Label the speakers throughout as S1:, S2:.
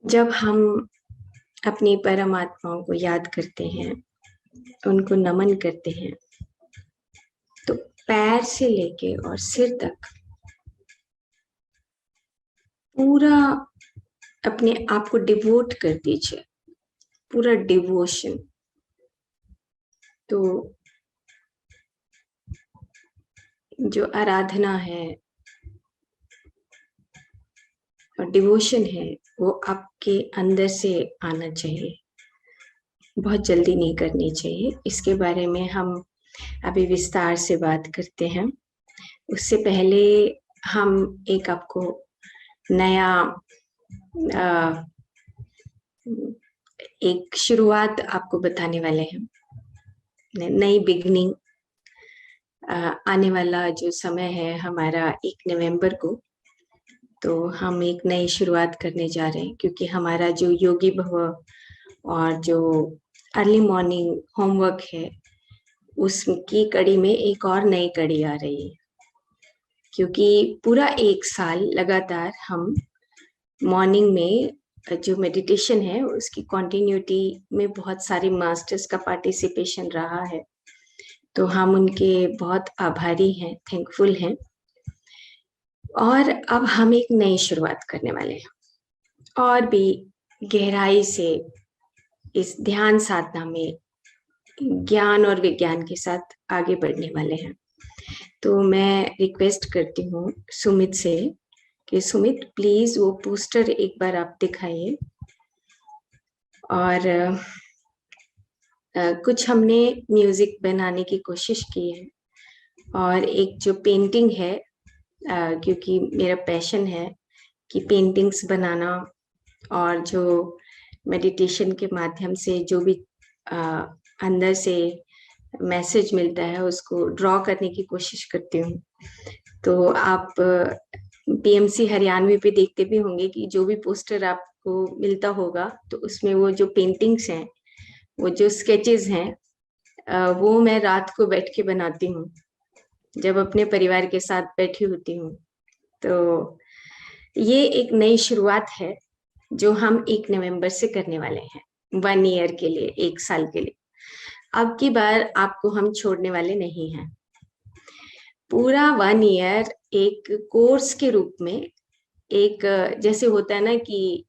S1: जब हम अपनी परमात्माओं को याद करते हैं, उनको नमन करते हैं, तो पैर से लेके और सिर तक पूरा अपने आप को डिवोट कर दीजिए, पूरा डिवोशन। तो जो आराधना है और डिवोशन है वो आपके अंदर से आना चाहिए, बहुत जल्दी नहीं करनी चाहिए। इसके बारे में हम अभी विस्तार से बात करते हैं। उससे पहले हम एक आपको नया एक शुरुआत आपको बताने वाले हैं, नई बिगनिंग। आने वाला जो समय है हमारा 1 नवंबर को, तो हम एक नई शुरुआत करने जा रहे हैं, क्योंकि हमारा जो योगी भव और जो अर्ली मॉर्निंग होमवर्क है उसकी कड़ी में एक और नई कड़ी आ रही है। क्योंकि पूरा 1 साल लगातार हम मॉर्निंग में जो मेडिटेशन है उसकी कंटिन्यूटी में बहुत सारे मास्टर्स का पार्टिसिपेशन रहा है, तो हम उनके बहुत आभारी हैं, थैंकफुल हैं। और अब हम एक नई शुरुआत करने वाले हैं और भी गहराई से इस ध्यान साधना में ज्ञान और विज्ञान के साथ आगे बढ़ने वाले हैं। तो मैं रिक्वेस्ट करती हूँ सुमित से कि सुमित प्लीज वो पोस्टर एक बार आप दिखाइए। और कुछ हमने म्यूजिक बनाने की कोशिश की है और एक जो पेंटिंग है, क्योंकि मेरा पैशन है कि पेंटिंग्स बनाना और जो मेडिटेशन के माध्यम से जो भी अंदर से मैसेज मिलता है उसको ड्रॉ करने की कोशिश करती हूँ। तो आप पीएमसी हरियाणवी पे देखते भी होंगे कि जो भी पोस्टर आपको मिलता होगा तो उसमें वो जो पेंटिंग्स हैं, वो जो स्केचेस हैं, वो मैं रात को बैठ के बनाती हूँ जब अपने परिवार के साथ बैठी होती हूँ। तो ये एक नई शुरुआत है जो हम 1 नवंबर से करने वाले हैं, 1 ईयर के लिए, 1 साल के लिए। अब की बार आपको हम छोड़ने वाले नहीं हैं। पूरा 1 ईयर एक कोर्स के रूप में, एक जैसे होता है ना कि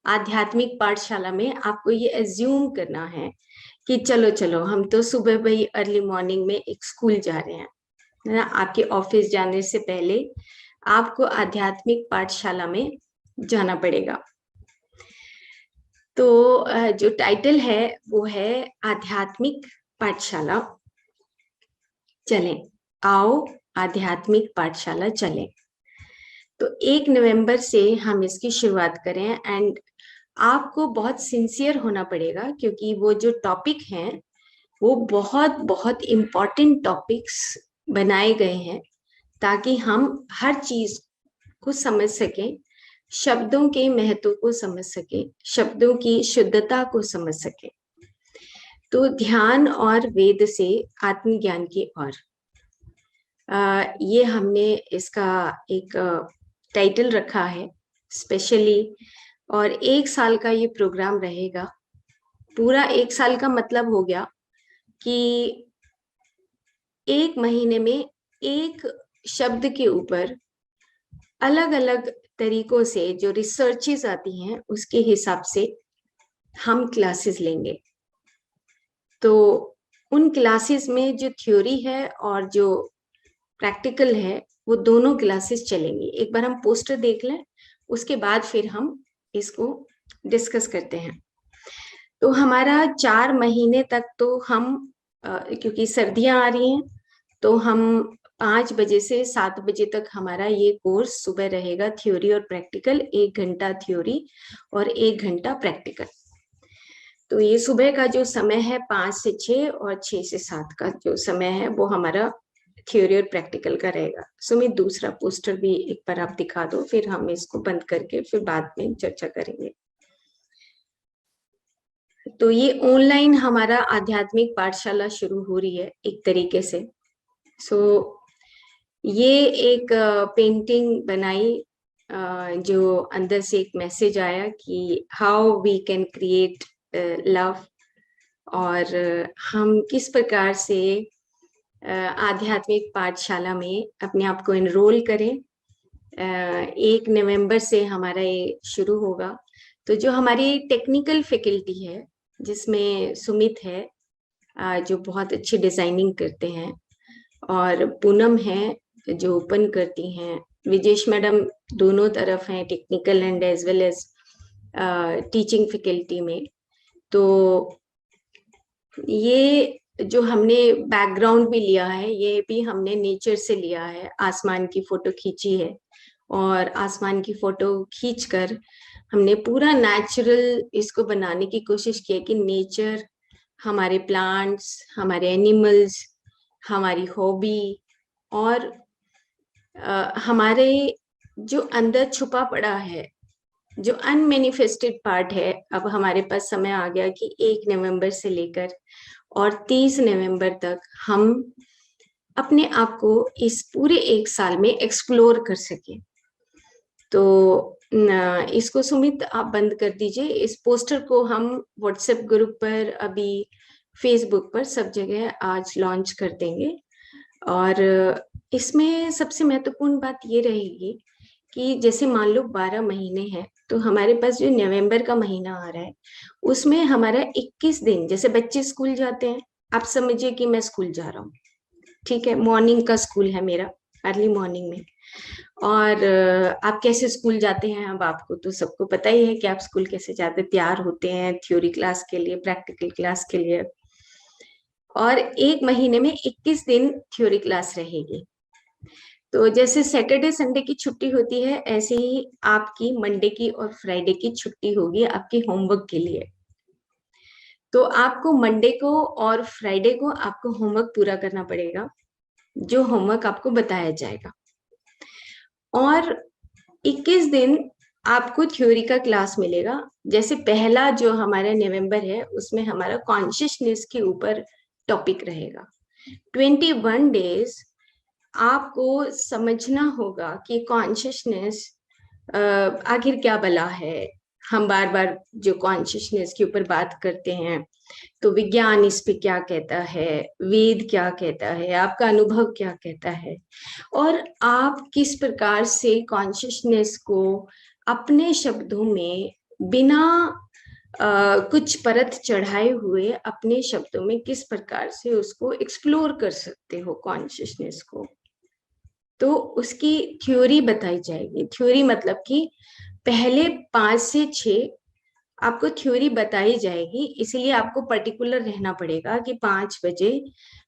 S1: आध्यात्मिक पाठशाला में आपको ये एज्यूम करना है कि चलो चलो हम तो सुबह भाई अर्ली मॉर्निंग में एक स्कूल जा रहे हैं, है ना। आपके ऑफिस जाने से पहले आपको आध्यात्मिक पाठशाला में जाना पड़ेगा। तो जो टाइटल है वो है आध्यात्मिक पाठशाला चलें, आओ आध्यात्मिक पाठशाला चलें। तो 1 नवंबर से हम इसकी शुरुआत करें एंड आपको बहुत सिंसियर होना पड़ेगा, क्योंकि वो जो टॉपिक हैं वो बहुत बहुत इम्पोर्टेंट टॉपिक्स बनाए गए हैं ताकि हम हर चीज को समझ सकें, शब्दों के महत्व को समझ सकें, शब्दों की शुद्धता को समझ सकें। तो ध्यान और वेद से आत्मज्ञान की ओर, ये हमने इसका एक टाइटल रखा है स्पेशली। और 1 साल का ये प्रोग्राम रहेगा। पूरा 1 साल का मतलब हो गया कि 1 महीने में एक शब्द के ऊपर अलग अलग तरीकों से जो रिसर्चेस आती हैं उसके हिसाब से हम क्लासेस लेंगे। तो उन क्लासेस में जो थ्योरी है और जो प्रैक्टिकल है वो दोनों क्लासेस चलेंगी। एक बार हम पोस्टर देख लें, उसके बाद फिर हम इसको डिस्कस करते हैं। तो हमारा 4 महीने तक तो हम क्योंकि सर्दियां आ रही हैं तो हम 5 बजे से 7 बजे तक हमारा ये कोर्स सुबह रहेगा, थ्योरी और प्रैक्टिकल, 1 घंटा थ्योरी और 1 घंटा प्रैक्टिकल। तो ये सुबह का जो समय है 5 से 6 और 6 से 7 का जो समय है वो हमारा थ्योरी और प्रैक्टिकल का रहेगा। सुमित दूसरा पोस्टर भी एक बार आप दिखा दो, फिर हम इसको बंद करके फिर बाद में चर्चा करेंगे। तो ये ऑनलाइन हमारा आध्यात्मिक पाठशाला शुरू हो रही है एक तरीके से। सो ये एक पेंटिंग बनाई जो अंदर से एक मैसेज आया कि how we can create love, और हम किस प्रकार से आध्यात्मिक पाठशाला में अपने आप को एनरोल करें। 1 नवंबर से हमारा ये शुरू होगा। तो जो हमारी टेक्निकल फैकल्टी है, जिसमें सुमित है जो बहुत अच्छी डिजाइनिंग करते हैं, और पूनम है जो ओपन करती हैं, विजेश मैडम दोनों तरफ हैं, technical and as well as teaching faculty में। तो ये जो हमने बैकग्राउंड भी लिया है, ये भी हमने नेचर से लिया है, आसमान की फोटो खींची है, और आसमान की फोटो खींचकर हमने पूरा नेचुरल इसको बनाने की कोशिश की है कि नेचर, हमारे प्लांट्स, हमारे एनिमल्स, हमारी हॉबी, और हमारे जो अंदर छुपा पड़ा है, जो अनमेनिफेस्टेड पार्ट है। अब हमारे पास समय आ गया कि 1 नवंबर से लेकर और 30 नवंबर तक हम अपने आप को इस पूरे 1 साल में एक्सप्लोर कर सके। तो इसको सुमित आप बंद कर दीजिए। इस पोस्टर को हम व्हाट्सएप ग्रुप पर, अभी फेसबुक पर, सब जगह आज लॉन्च कर देंगे। और इसमें सबसे महत्वपूर्ण बात ये रहेगी कि जैसे मान लो 12 महीने हैं, तो हमारे पास जो नवंबर का महीना आ रहा है उसमें हमारा 21 दिन, जैसे बच्चे स्कूल जाते हैं, आप समझिए कि मैं स्कूल जा रहा हूँ, ठीक है, मॉर्निंग का स्कूल है मेरा, अर्ली मॉर्निंग में। और आप कैसे स्कूल जाते हैं, अब आपको तो सबको पता ही है कि आप स्कूल कैसे जाते, तैयार होते हैं थ्योरी क्लास के लिए, प्रैक्टिकल क्लास के लिए। और 1 महीने में 21 दिन थ्योरी क्लास रहेगी। तो जैसे सैटरडे संडे की छुट्टी होती है, ऐसे ही आपकी मंडे की और फ्राइडे की छुट्टी होगी आपके होमवर्क के लिए। तो आपको मंडे को और फ्राइडे को आपको होमवर्क पूरा करना पड़ेगा, जो होमवर्क आपको बताया जाएगा। और 21 दिन आपको थ्योरी का क्लास मिलेगा। जैसे पहला जो हमारा नवंबर है, उसमें हमारा कॉन्शियसनेस के ऊपर टॉपिक रहेगा। 21 डेज आपको समझना होगा कि कॉन्शियसनेस आखिर क्या भला है। हम बार बार जो कॉन्शियसनेस के ऊपर बात करते हैं, तो विज्ञान इस पे क्या कहता है, वेद क्या कहता है, आपका अनुभव क्या कहता है, और आप किस प्रकार से कॉन्शियसनेस को अपने शब्दों में, बिना कुछ परत चढ़ाए हुए, अपने शब्दों में किस प्रकार से उसको एक्सप्लोर कर सकते हो कॉन्शियसनेस को। तो उसकी थ्योरी बताई जाएगी। थ्योरी मतलब कि पहले 5 से 6 आपको थ्योरी बताई जाएगी, इसलिए आपको पर्टिकुलर रहना पड़ेगा कि 5 बजे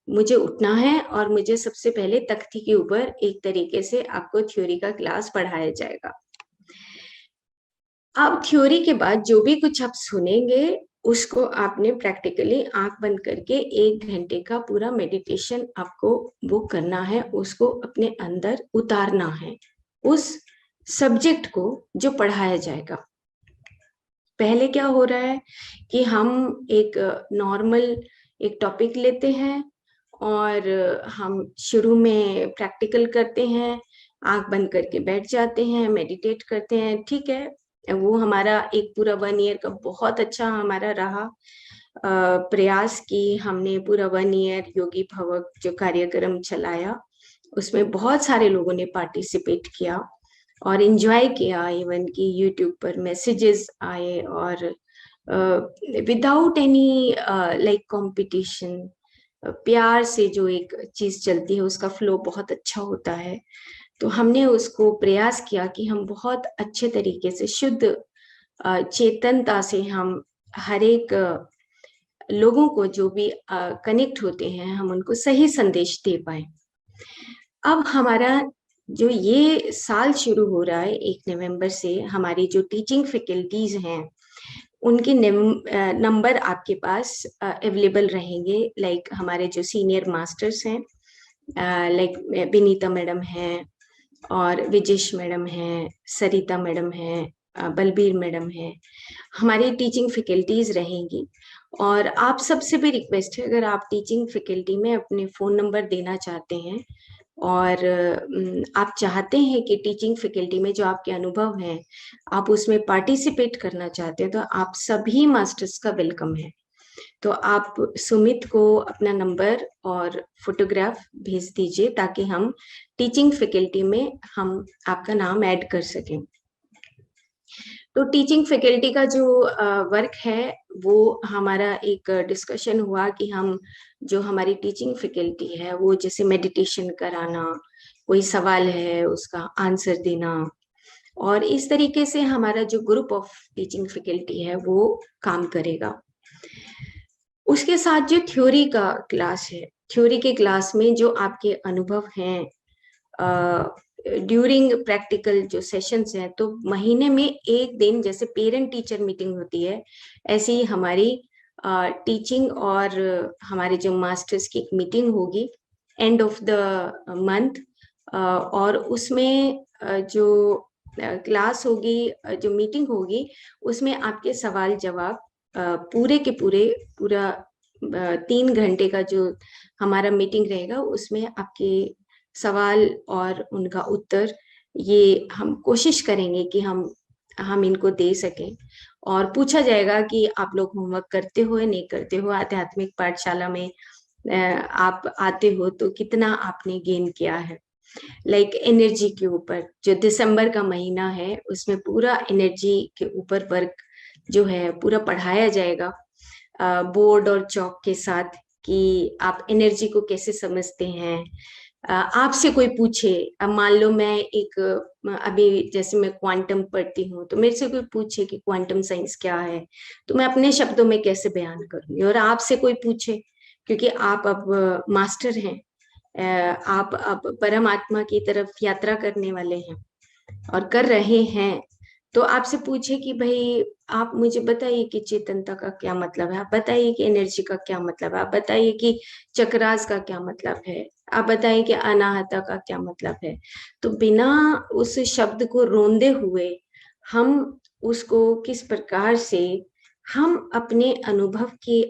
S1: मुझे उठना है और मुझे सबसे पहले तख्ती के ऊपर एक तरीके से आपको थ्योरी का क्लास पढ़ाया जाएगा। अब थ्योरी के बाद जो भी कुछ आप सुनेंगे, उसको आपने प्रैक्टिकली आंख बंद करके 1 घंटे का पूरा मेडिटेशन आपको वो करना है, उसको अपने अंदर उतारना है, उस सब्जेक्ट को जो पढ़ाया जाएगा। पहले क्या हो रहा है कि हम एक नॉर्मल एक टॉपिक लेते हैं और हम शुरू में प्रैक्टिकल करते हैं, आंख बंद करके बैठ जाते हैं, मेडिटेट करते हैं, ठीक है। वो हमारा एक पूरा 1 ईयर का बहुत अच्छा हमारा रहा प्रयास की हमने पूरा 1 ईयर योगी भवक जो कार्यक्रम चलाया, उसमें बहुत सारे लोगों ने पार्टिसिपेट किया और एंजॉय किया। इवन कि यूट्यूब पर मैसेजेस आए और विदाउट एनी लाइक कंपटीशन, प्यार से जो एक चीज चलती है उसका फ्लो बहुत अच्छा होता है। तो हमने उसको प्रयास किया कि हम बहुत अच्छे तरीके से शुद्ध चेतनता से हम हर एक लोगों को जो भी कनेक्ट होते हैं, हम उनको सही संदेश दे पाए। अब हमारा जो ये साल शुरू हो रहा है 1 नवंबर से, हमारी जो टीचिंग फैकल्टीज हैं उनके नंबर आपके पास अवेलेबल रहेंगे। लाइक हमारे जो सीनियर मास्टर्स हैं, लाइक विनीता मैडम हैं और विजेश मैडम हैं, सरिता मैडम हैं, बलबीर मैडम हैं, हमारी टीचिंग फैकल्टीज रहेंगी। और आप सबसे भी रिक्वेस्ट है, अगर आप टीचिंग फैकल्टी में अपने फोन नंबर देना चाहते हैं और आप चाहते हैं कि टीचिंग फैकल्टी में जो आपके अनुभव हैं आप उसमें पार्टिसिपेट करना चाहते हैं, तो आप सभी मास्टर्स का वेलकम है। तो आप सुमित को अपना नंबर और फोटोग्राफ भेज दीजिए ताकि हम टीचिंग फैकल्टी में हम आपका नाम ऐड कर सकें। तो टीचिंग फैकल्टी का जो वर्क है वो हमारा एक डिस्कशन हुआ कि हम जो हमारी टीचिंग फैकल्टी है वो जैसे मेडिटेशन कराना, कोई सवाल है उसका आंसर देना, और इस तरीके से हमारा जो ग्रुप ऑफ टीचिंग फैकल्टी है वो काम करेगा। उसके साथ जो थ्योरी का क्लास है, थ्योरी के क्लास में जो आपके अनुभव हैं ड्यूरिंग प्रैक्टिकल जो सेशंस हैं, तो महीने में एक दिन जैसे पेरेंट टीचर मीटिंग होती है, ऐसी ही हमारी टीचिंग और हमारे जो मास्टर्स की एक मीटिंग होगी एंड ऑफ द मंथ, और उसमें जो क्लास होगी, जो मीटिंग होगी, उसमें आपके सवाल जवाब पूरे के पूरा 3 घंटे का जो हमारा मीटिंग रहेगा उसमें आपके सवाल और उनका उत्तर, ये हम कोशिश करेंगे कि हम इनको दे सकें। और पूछा जाएगा कि आप लोग होमवर्क करते हो या नहीं करते हो, आध्यात्मिक पाठशाला में आप आते हो तो कितना आपने गेन किया है। लाइक एनर्जी के ऊपर जो दिसंबर का महीना है उसमें पूरा एनर्जी के ऊपर वर्क जो है पूरा पढ़ाया जाएगा बोर्ड और चौक के साथ, कि आप एनर्जी को कैसे समझते हैं। आपसे कोई पूछे, अब मान लो मैं एक अभी जैसे मैं क्वांटम पढ़ती हूँ, तो मेरे से कोई पूछे कि क्वांटम साइंस क्या है, तो मैं अपने शब्दों में कैसे बयान करूंगी। और आपसे कोई पूछे, क्योंकि आप अब मास्टर हैं, आप अब परमात्मा की तरफ यात्रा करने वाले हैं और कर रहे हैं, तो आपसे पूछे कि भाई आप मुझे बताइए कि चेतनता का क्या मतलब है, आप बताइए कि एनर्जी का क्या मतलब है, आप बताइए कि चक्रास का क्या मतलब है, आप बताइए कि अनाहता का क्या मतलब है। तो बिना उस शब्द को रोंदे हुए हम उसको किस प्रकार से हम अपने अनुभव के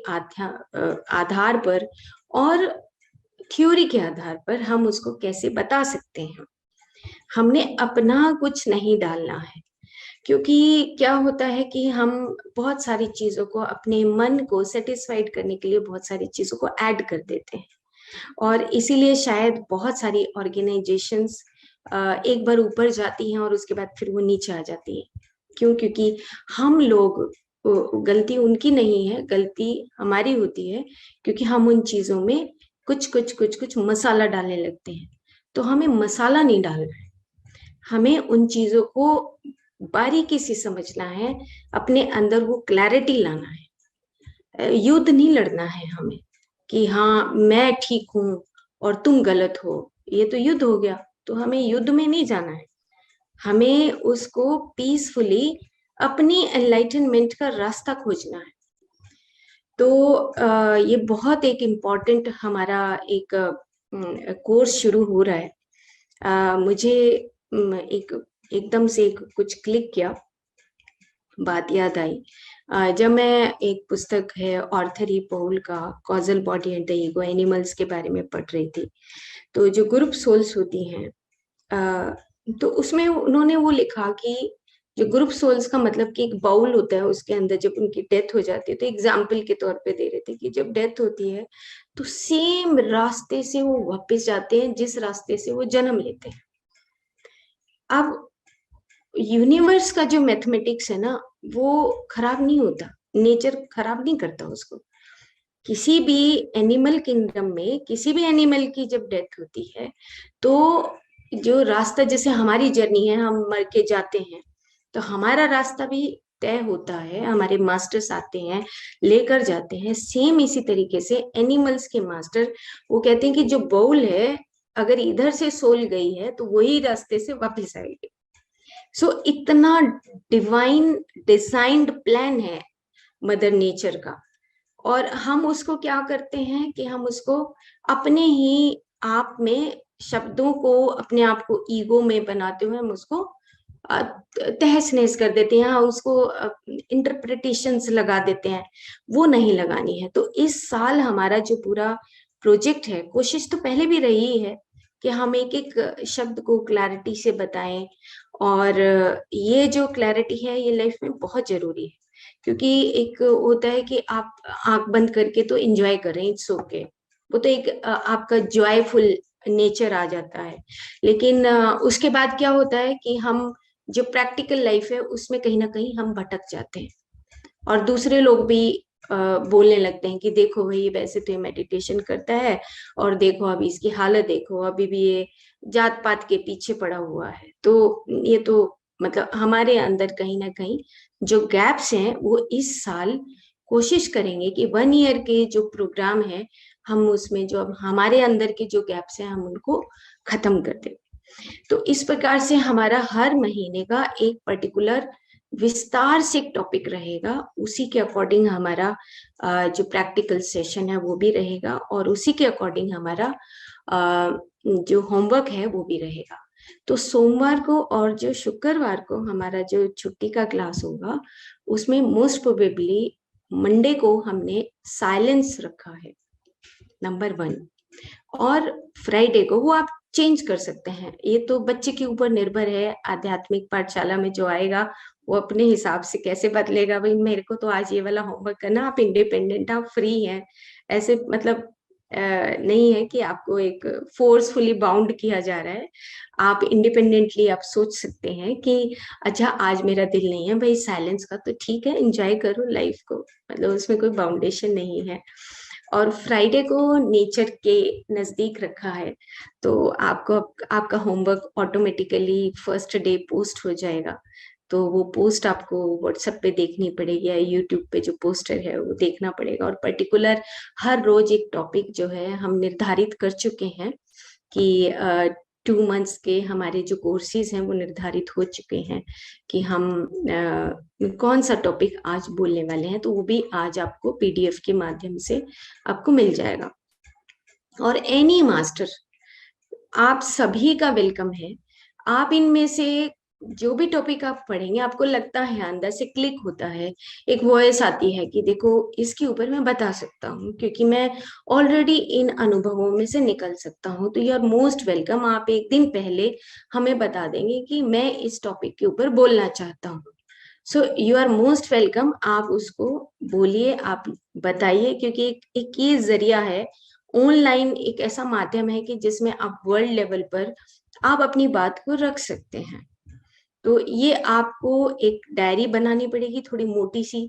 S1: आधार पर और थ्योरी के आधार पर हम उसको कैसे बता सकते हैं। हमने अपना कुछ नहीं डालना है, क्योंकि क्या होता है कि हम बहुत सारी चीजों को अपने मन को सेटिस्फाइड करने के लिए बहुत सारी चीजों को ऐड कर देते हैं, और इसीलिए शायद बहुत सारी ऑर्गेनाइजेशंस एक बार ऊपर जाती हैं और उसके बाद फिर वो नीचे आ जाती है। क्यों? क्योंकि हम लोग, गलती उनकी नहीं है, गलती हमारी होती है, क्योंकि हम उन चीजों में कुछ मसाला डालने लगते हैं। तो हमें मसाला नहीं डालना है, हमें उन चीजों को बारीकी से समझना है, अपने अंदर वो क्लैरिटी लाना है। युद्ध नहीं लड़ना है हमें कि हाँ मैं ठीक हूं और तुम गलत हो, ये तो युद्ध हो गया। तो हमें युद्ध में नहीं जाना है, हमें उसको पीसफुली अपनी एनलाइटनमेंट का रास्ता खोजना है। तो ये बहुत एक इम्पॉर्टेंट हमारा एक कोर्स शुरू हो रहा है। मुझे एक एकदम से एक कुछ क्लिक किया, बात याद आई। जब मैं एक पुस्तक है ऑर्थर ई पौल का causal body and the ego animals के बारे में पढ़ रही थी, तो जो ग्रुप सोल्स होती हैं, तो उसमें उन्होंने वो लिखा कि जो ग्रुप सोल्स का मतलब कि एक बाउल होता है, उसके अंदर जब उनकी डेथ हो जाती है, तो एग्जाम्पल के तौर पे दे रहे थे कि जब डेथ होती है तो सेम रास्ते से वो वापस जाते हैं जिस रास्ते से वो जन्म लेते हैं। अब यूनिवर्स का जो मैथमेटिक्स है ना, वो खराब नहीं होता, नेचर खराब नहीं करता उसको। किसी भी एनिमल किंगडम में किसी भी एनिमल की जब डेथ होती है, तो जो रास्ता, जैसे हमारी जर्नी है, हम मर के जाते हैं तो हमारा रास्ता भी तय होता है, हमारे मास्टर्स आते हैं लेकर जाते हैं। सेम इसी तरीके से एनिमल्स के मास्टर वो कहते हैं कि जो बाउल है, अगर इधर से सोल गई है तो वही रास्ते से वापस आएगी। सो इतना डिवाइन डिजाइंड प्लान है मदर नेचर का, और हम उसको क्या करते हैं कि हम उसको अपने ही आप में शब्दों को अपने आप को ईगो में बनाते हुए हम उसको तहस नहस कर देते हैं, उसको इंटरप्रिटेशंस लगा देते हैं। वो नहीं लगानी है। तो इस साल हमारा जो पूरा प्रोजेक्ट है, कोशिश तो पहले भी रही है कि हम एक एक शब्द को क्लैरिटी से बताएं। और ये जो क्लैरिटी है ये लाइफ में बहुत जरूरी है, क्योंकि एक होता है कि आप आंख बंद करके तो एंजॉय करें, इट्स ओके, वो तो एक आपका जॉयफुल नेचर आ जाता है। लेकिन उसके बाद क्या होता है कि हम जो प्रैक्टिकल लाइफ है उसमें कहीं ना कहीं हम भटक जाते हैं, और दूसरे लोग भी बोलने लगते हैं कि देखो भाई वैसे तो ये मेडिटेशन करता है, और देखो अभी इसकी हालत देखो, अभी भी ये जात पात के पीछे पड़ा हुआ है। तो ये तो मतलब हमारे अंदर कहीं ना कहीं जो गैप्स हैं वो इस साल कोशिश करेंगे कि 1 ईयर के जो प्रोग्राम है हम उसमें जो अब हमारे अंदर के जो गैप्स हैं हम उनको खत्म कर दें। तो इस प्रकार से हमारा हर महीने का एक पर्टिकुलर विस्तार से एक टॉपिक रहेगा, उसी के अकॉर्डिंग हमारा जो प्रैक्टिकल सेशन है वो भी रहेगा, और उसी के अकॉर्डिंग हमारा जो होमवर्क है वो भी रहेगा। तो सोमवार को और जो शुक्रवार को हमारा जो छुट्टी का क्लास होगा उसमें मोस्ट प्रोबेबली मंडे को हमने साइलेंस रखा है, नंबर 1। और फ्राइडे को वो आप चेंज कर सकते हैं, ये तो बच्चे के ऊपर निर्भर है, आध्यात्मिक पाठशाला में जो आएगा वो अपने हिसाब से कैसे बदलेगा, भाई मेरे को तो आज ये वाला होमवर्क करना, आप इंडिपेंडेंट, आप फ्री हैं। ऐसे मतलब नहीं है कि आपको एक फोर्सफुली बाउंड किया जा रहा है। आप इंडिपेंडेंटली आप सोच सकते हैं कि अच्छा आज मेरा दिल नहीं है भाई साइलेंस का, तो ठीक है, एंजॉय करो लाइफ को, मतलब उसमें कोई बाउंडेशन नहीं है। और फ्राइडे को नेचर के नजदीक रखा है, तो आपको आपका homework automatically first day post हो जाएगा। तो वो पोस्ट आपको व्हाट्सएप पे देखनी पड़ेगी या यूट्यूब पे जो पोस्टर है वो देखना पड़ेगा। और पर्टिकुलर हर रोज एक टॉपिक जो है हम निर्धारित कर चुके हैं कि 2 मंथ्स के हमारे जो कोर्सेज हैं वो निर्धारित हो चुके हैं कि हम कौन सा टॉपिक आज बोलने वाले हैं, तो वो भी आज आपको पीडीएफ के माध्यम से आपको मिल जाएगा। और एनी मास्टर आप सभी का वेलकम है। आप इनमें से जो भी टॉपिक आप पढ़ेंगे आपको लगता है, अंदर से क्लिक होता है, एक वॉइस आती है कि देखो इसके ऊपर मैं बता सकता हूँ क्योंकि मैं ऑलरेडी इन अनुभवों में से निकल सकता हूँ, तो यू आर मोस्ट वेलकम। आप एक दिन पहले हमें बता देंगे कि मैं इस टॉपिक के ऊपर बोलना चाहता हूँ, so you are most welcome. आप उसको बोलिए, आप बताइए, क्योंकि एक ये जरिया है, ऑनलाइन एक ऐसा माध्यम है कि जिसमें आप वर्ल्ड लेवल पर आप अपनी बात को रख सकते हैं। तो ये आपको एक डायरी बनानी पड़ेगी थोड़ी मोटी सी,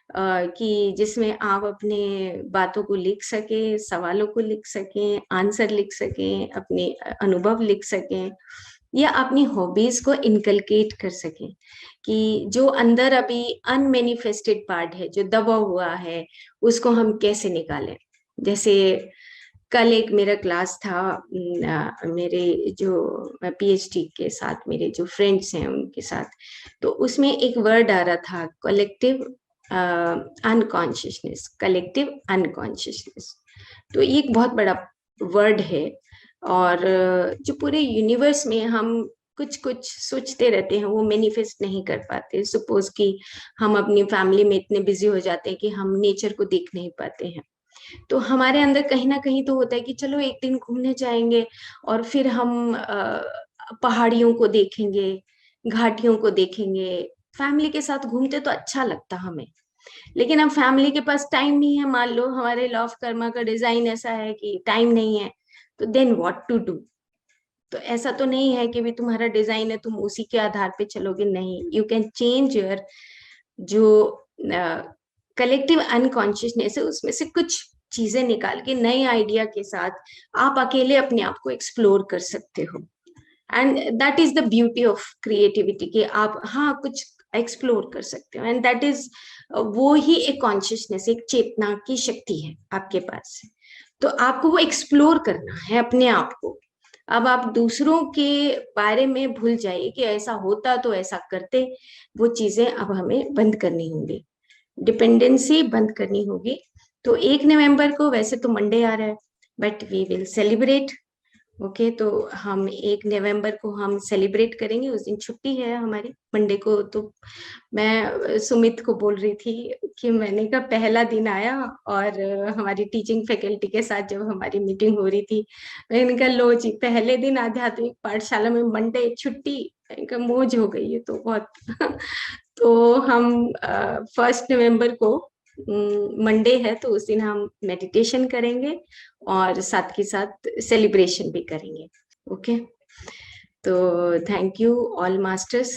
S1: कि जिसमें आप अपने बातों को लिख सकें, सवालों को लिख सकें, आंसर लिख सकें, अपने अनुभव लिख सकें, या अपनी हॉबीज को इनकलकेट कर सकें कि जो अंदर अभी अनमेनिफेस्टेड पार्ट है, जो दबा हुआ है, उसको हम कैसे निकालें। जैसे कल एक मेरा क्लास था, मेरे जो पीएचडी के साथ मेरे जो फ्रेंड्स हैं उनके साथ, तो उसमें एक वर्ड आ रहा था कलेक्टिव अनकॉन्शियसनेस, कलेक्टिव अनकॉन्शियसनेस। तो ये एक बहुत बड़ा वर्ड है, और जो पूरे यूनिवर्स में हम कुछ कुछ सोचते रहते हैं वो मैनिफेस्ट नहीं कर पाते। सपोज कि हम अपनी फैमिली में इतने बिजी हो जाते हैं कि हम नेचर को देख नहीं पाते हैं, तो हमारे अंदर कहीं ना कहीं तो होता है कि चलो एक दिन घूमने जाएंगे और फिर हम पहाड़ियों को देखेंगे, घाटियों को देखेंगे। फैमिली के साथ घूमते तो अच्छा लगता हमें, लेकिन अब फैमिली के पास टाइम नहीं है, मान लो हमारे लॉ ऑफ कर्मा का डिजाइन ऐसा है कि टाइम नहीं है, तो देन व्हाट टू डू। तो ऐसा तो नहीं है कि भी तुम्हारा डिजाइन है तुम उसी के आधार पे चलोगे, नहीं, यू कैन चेंज योर जो कलेक्टिव अनकॉन्शियसनेस है उसमें से कुछ चीजें निकाल के नए आइडिया के साथ आप अकेले अपने आप को एक्सप्लोर कर सकते हो। And that is the beauty of creativity कि आप हाँ कुछ एक्सप्लोर कर सकते हो, एंड दैट इज वो ही एक कॉन्शियसनेस, एक चेतना की शक्ति है आपके पास। तो आपको वो एक्सप्लोर करना है अपने आप को। अब आप दूसरों के बारे में भूल जाइए कि ऐसा होता तो ऐसा करते, वो चीजें अब हमें बंद करनी होंगी, डिपेंडेंसी बंद करनी होगी। तो 1 नवंबर को, वैसे तो मंडे आ रहा है, but we will celebrate okay, तो हम 1 नवंबर को हम सेलिब्रेट करेंगे। उस दिन छुट्टी है हमारी, मंडे को। तो मैं सुमित को बोल रही थी कि मैंने कहा पहला दिन आया, और हमारी टीचिंग फैकल्टी के साथ जब हमारी मीटिंग हो रही थी, मैंने कहा लो जी, पहले दिन आध्यात्मिक पाठशाला में मंडे छुट्टी। मैंने कहा मौज हो गई है तो बहुत। तो हम 1 नवंबर को मंडे है, तो उस दिन हम मेडिटेशन करेंगे और साथ के साथ सेलिब्रेशन भी करेंगे। ओके, तो थैंक यू ऑल मास्टर्स।